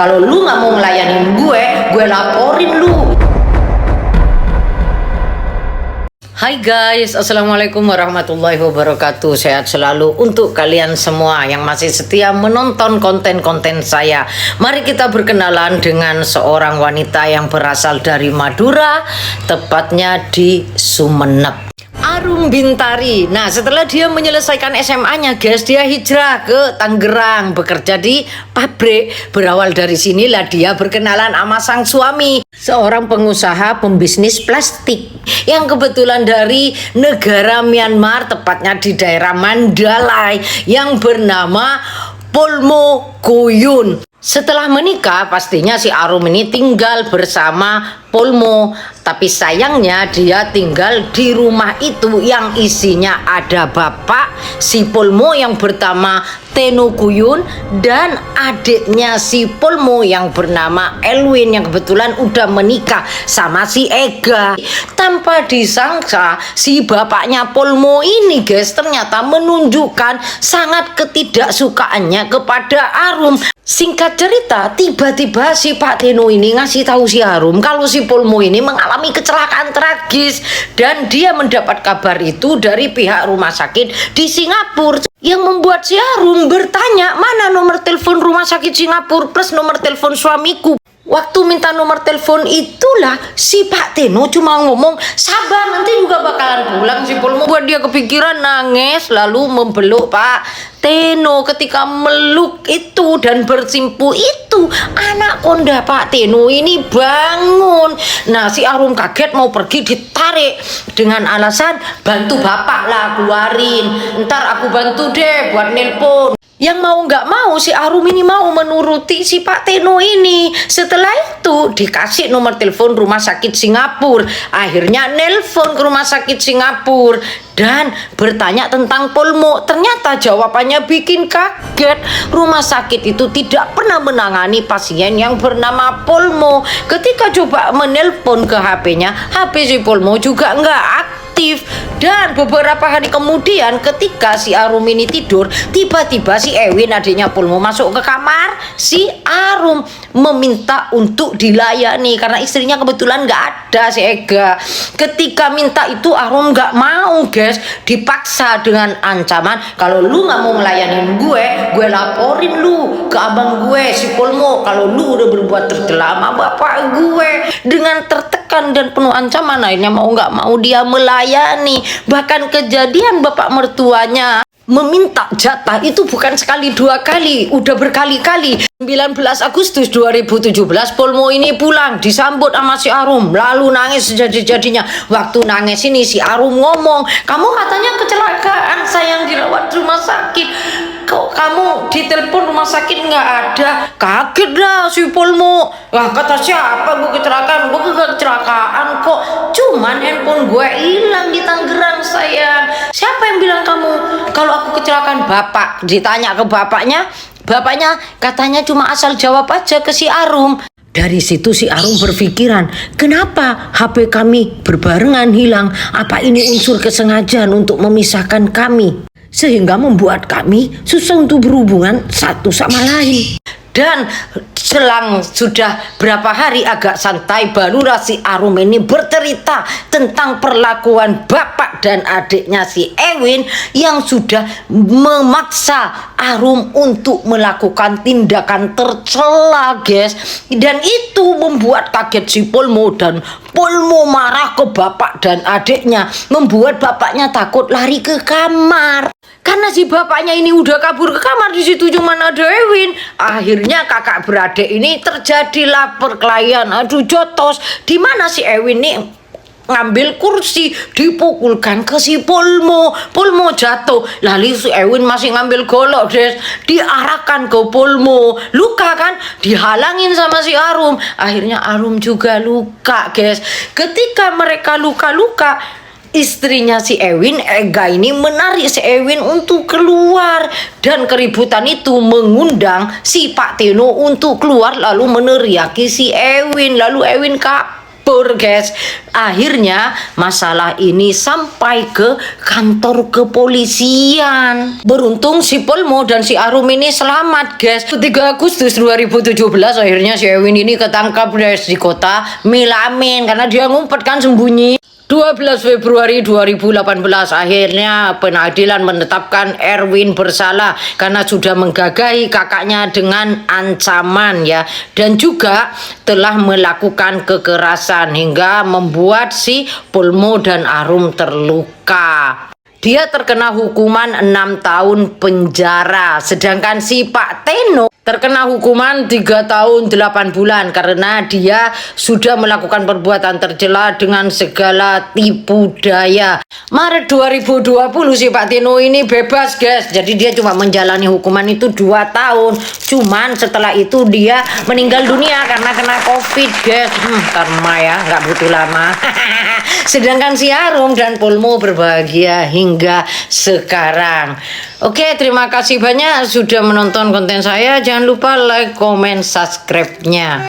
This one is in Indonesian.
Kalau lu nggak mau ngelayanin gue laporin lu. Hai guys, assalamualaikum warahmatullahi wabarakatuh. Sehat selalu untuk kalian semua yang masih setia menonton konten-konten saya. Mari kita berkenalan dengan seorang wanita yang berasal dari Madura, tepatnya di Sumeneb. Arum Bintari. Nah, setelah dia menyelesaikan SMA-nya, guys, dia hijrah ke Tangerang, bekerja di pabrik. Berawal dari sinilah dia berkenalan sama sang suami, seorang pengusaha pembisnis plastik yang kebetulan dari negara Myanmar, tepatnya di daerah Mandalay, yang bernama Polmo Kuyun. Setelah menikah, pastinya si Arum ini tinggal bersama Polmo. Tapi sayangnya dia tinggal di rumah itu yang isinya ada bapak si Polmo yang bernama Teno Kuyun dan adiknya si Polmo yang bernama Elwin yang kebetulan udah menikah sama si Ega. Tanpa disangka si bapaknya Polmo ini, guys, ternyata menunjukkan sangat ketidaksukaannya kepada Arum. Singkat cerita, tiba-tiba si Pak Teno ini ngasih tahu si Arum kalau si Polmo ini mengalami kecelakaan tragis dan dia mendapat kabar itu dari pihak rumah sakit di Singapura, yang membuat si Arum bertanya mana nomor telepon rumah sakit Singapura plus nomor telepon suamiku. Waktu minta nomor telepon itulah si Pak Teno cuma ngomong sabar nanti juga bakalan pulang. Si Polmo buat dia kepikiran, nangis lalu memeluk Pak Teno. Ketika meluk itu dan bersimpu itu, anak konda Pak Teno ini bangun. Nah, si Arum kaget mau pergi, ditarik dengan alasan bantu bapak lah keluarin, ntar aku bantu deh buat nelpon. Yang mau nggak mau si Arum ini mau menuruti si Pak Teno ini. Setelah itu dikasih nomor telepon rumah sakit Singapura. Akhirnya nelpon ke rumah sakit Singapura dan bertanya tentang Polmo. Ternyata jawabannya bikin kaget. Rumah sakit itu tidak pernah menangani pasien yang bernama Polmo. Ketika coba menelpon ke HP-nya, HP si Polmo juga nggak aktif. Dan beberapa hari kemudian ketika si Arum ini tidur, tiba-tiba si Ewin adiknya Polmo masuk ke kamar si Arum meminta untuk dilayani karena istrinya kebetulan nggak ada, si Ega. Ketika minta itu Arum nggak mau, guys, dipaksa dengan ancaman kalau lu nggak mau ngelayanin gue laporin lu ke abang gue si Polmo kalau lu udah berbuat tercela sama bapak gue. Dengan tertekan dan penuh ancaman, akhirnya mau nggak mau dia melayani. Bahkan kejadian bapak mertuanya meminta jatah itu bukan sekali dua kali, udah berkali-kali. 19 Agustus 2017 Polmo ini pulang disambut sama si Arum lalu nangis sejadi-jadinya. Waktu nangis ini si Arum ngomong, kamu katanya kecelakaan sayang dirawat rumah sakit, kok kamu ditelepon rumah sakit nggak ada? Kaget dah si Polmo. Wah, kata siapa gue kecelakaan? Gue gak kecelakaan kok, cuman handphone gue hilang di Tangerang sayang. Siapa yang bilang kamu kalau aku kecelakaan? Bapak. Ditanya ke bapaknya katanya cuma asal jawab aja ke si Arum. Dari situ si Arum berpikiran, kenapa HP kami berbarengan hilang? Apa ini unsur kesengajaan untuk memisahkan kami sehingga membuat kami susah untuk berhubungan satu sama lain? Dan selang sudah berapa hari agak santai, barulah si Arum ini bercerita tentang perlakuan bapak dan adiknya si Ewin yang sudah memaksa Arum untuk melakukan tindakan tercela, guys. Dan itu membuat kaget si Polmo dan Polmo marah ke bapak dan adiknya, membuat bapaknya takut lari ke kamar. Karena si bapaknya ini udah kabur ke kamar, di situ cuma ada Ewin. Akhirnya kakak beradik ini terjadilah perkelahian adu jotos, di mana si Ewin nih ngambil kursi dipukulkan ke si Polmo. Polmo jatuh, lalu si Ewin masih ngambil golok, guys, diarahkan ke Polmo. Luka kan, dihalangin sama si Arum. Akhirnya Arum juga luka, guys. Ketika mereka luka-luka, istrinya si Ewin, Ega ini menarik si Ewin untuk keluar. Dan keributan itu mengundang si Pak Teno untuk keluar lalu meneriaki si Ewin. Lalu Ewin kabur. kabur guys. Akhirnya masalah ini sampai ke kantor kepolisian. Beruntung si Polmo dan si Arum ini selamat guys. 3 Agustus 2017 akhirnya si Ewin ini ketangkap guys di kota Milamin karena dia ngumpet kan sembunyi. 12 Februari 2018 akhirnya pengadilan menetapkan Erwin bersalah karena sudah menggagahi kakaknya dengan ancaman ya, dan juga telah melakukan kekerasan hingga membuat si Polmo dan Arum terluka. Dia terkena hukuman 6 tahun penjara, sedangkan si Pak Teno terkena hukuman 3 tahun 8 bulan karena dia sudah melakukan perbuatan tercela dengan segala tipu daya. Maret 2020 si Pak Teno ini bebas guys, jadi dia cuma menjalani hukuman itu 2 tahun. Cuman setelah itu dia meninggal dunia karena kena COVID guys. Karma ya, nggak butuh lama. Sedangkan si Arum dan Polmo berbahagia hingga sekarang. Oke, terima kasih banyak sudah menonton konten saya. Jangan lupa like, comment, subscribe-nya.